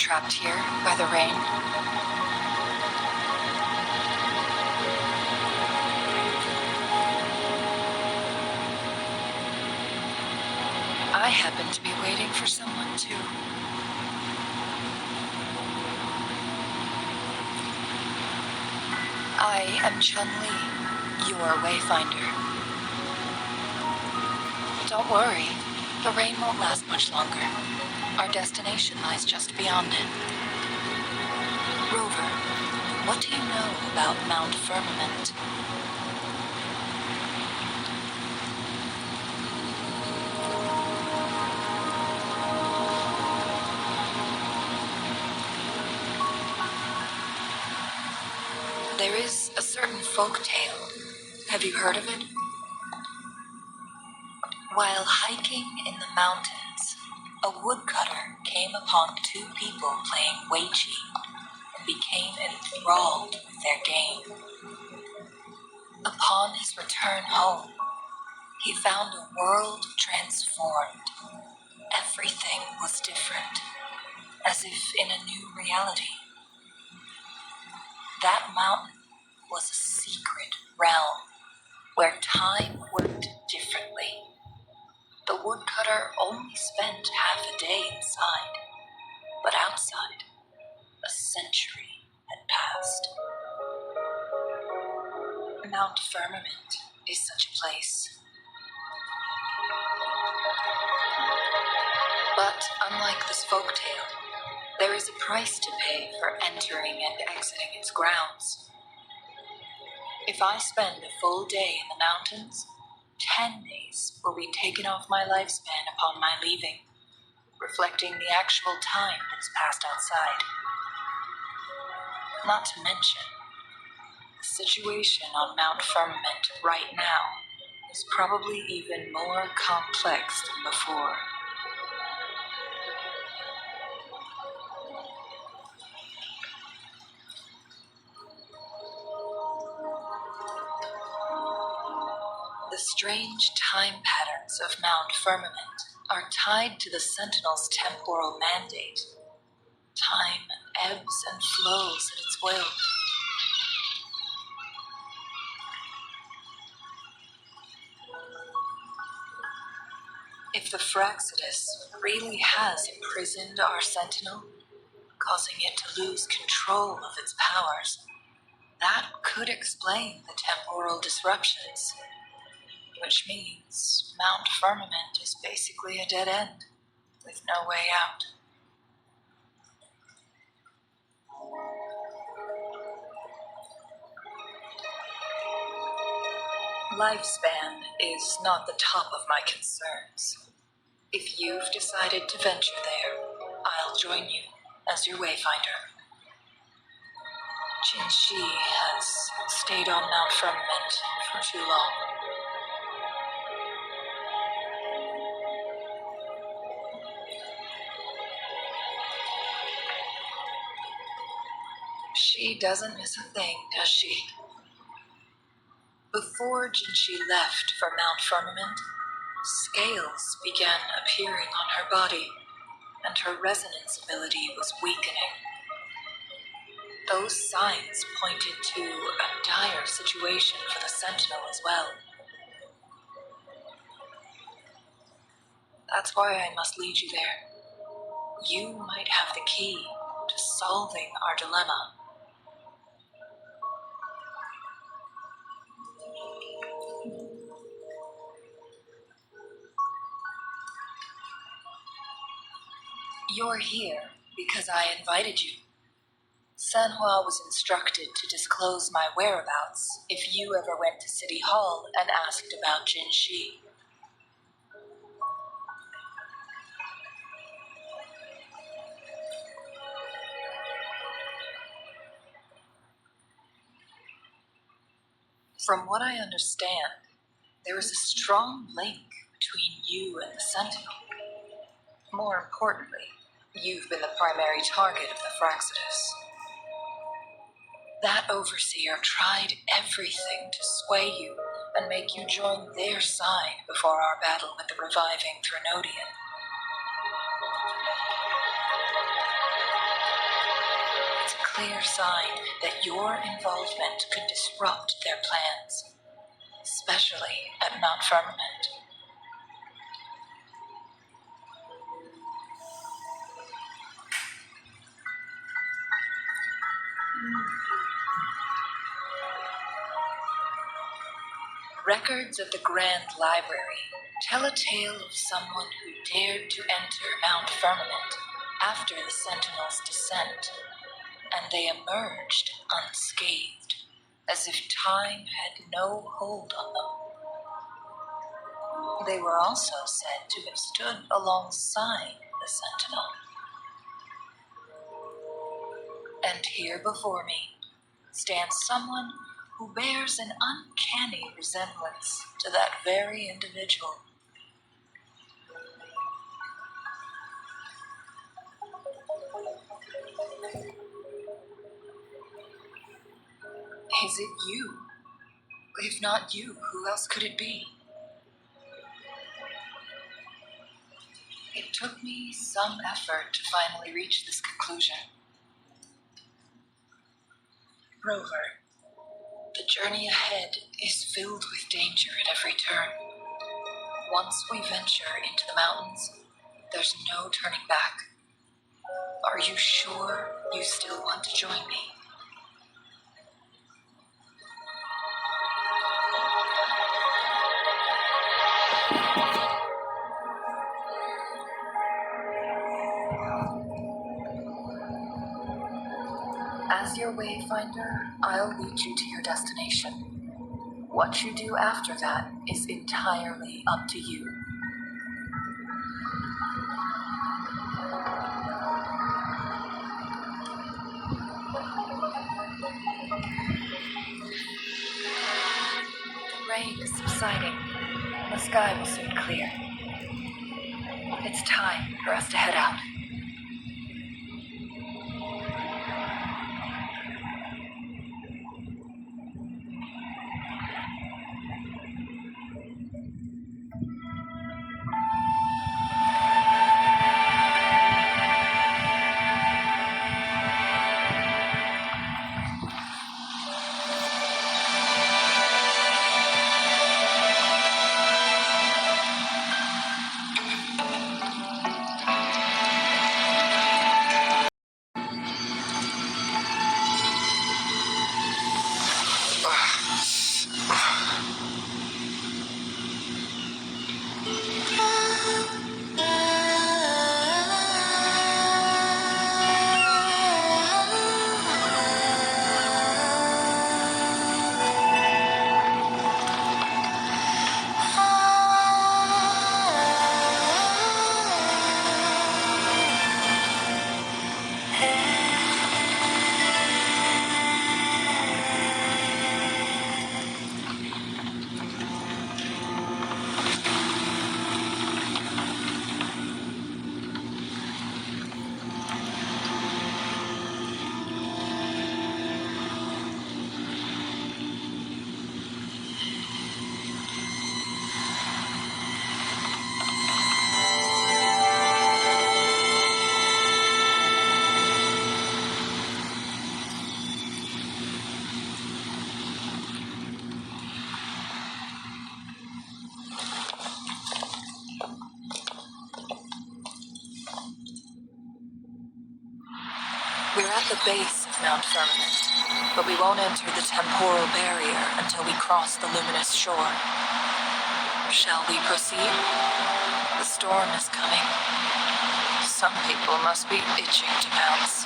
trapped here by the rain? I happen to be waiting for someone too. I am Changli, your wayfinder. Don't worry, the rain won't last much longer. Our destination lies just beyond it. Rover, what do you know about Mount Firmament? There is a certain folk tale. Have you heard of it? While hiking in the mountains, a woodcutter came upon two people playing Weiqi and became enthralled with their game. Upon his return home, he found a world transformed. Everything was different, as if in a new reality. That mountain was a secret realm where time worked differently. The woodcutter only spent half a day inside, but outside, a century had passed. Mount Firmament is such a place. But unlike this folktale, there is a price to pay for entering and exiting its grounds. If I spend a full day in the mountains, 10 days will be taken off my lifespan upon my leaving, reflecting the actual time that's passed outside. Not to mention, the situation on Mount Firmament right now is probably even more complex than before. The strange time patterns of Mount Firmament are tied to the Sentinel's temporal mandate. Time ebbs and flows at its will. If the Fraxidus really has imprisoned our Sentinel, causing it to lose control of its powers, that could explain the temporal disruptions, which means Mount Firmament is basically a dead end, with no way out. Lifespan is not the top of my concerns. If you've decided to venture there, I'll join you as your wayfinder. Changli has stayed on Mount Firmament for too long. She doesn't miss a thing, does she? Before Jinshi left for Mount Firmament, scales began appearing on her body, and her resonance ability was weakening. Those signs pointed to a dire situation for the Sentinel as well. That's why I must lead you there. You might have the key to solving our dilemma. You're here because I invited you. Sanhua was instructed to disclose my whereabouts if you ever went to City Hall and asked about Jinshi. From what I understand, there is a strong link between you and the Sentinel. More importantly, you've been the primary target of the Fraxidus. That overseer tried everything to sway you and make you join their side before our battle with the reviving Threnodian. clear sign that your involvement could disrupt their plans, especially at Mount Firmament. Records of the Grand Library tell a tale of someone who dared to enter Mount Firmament after the Sentinels' descent, and they emerged unscathed, as if time had no hold on them. They were also said to have stood alongside the Sentinel. And here before me stands someone who bears an uncanny resemblance to that very individual. Is it you? If not you, who else could it be? It took me some effort to finally reach this conclusion. Rover, the journey ahead is filled with danger at every turn. Once we venture into the mountains, there's no turning back. Are you sure you still want to join me? As your wayfinder, I'll lead you to your destination. What you do after that is entirely up to you. The rain is subsiding. The sky will soon clear. It's time for us to head out. We're at the base of Mount Firmament, but we won't enter the temporal barrier until we cross the luminous shore. Shall we proceed? The storm is coming. Some people must be itching to pounce.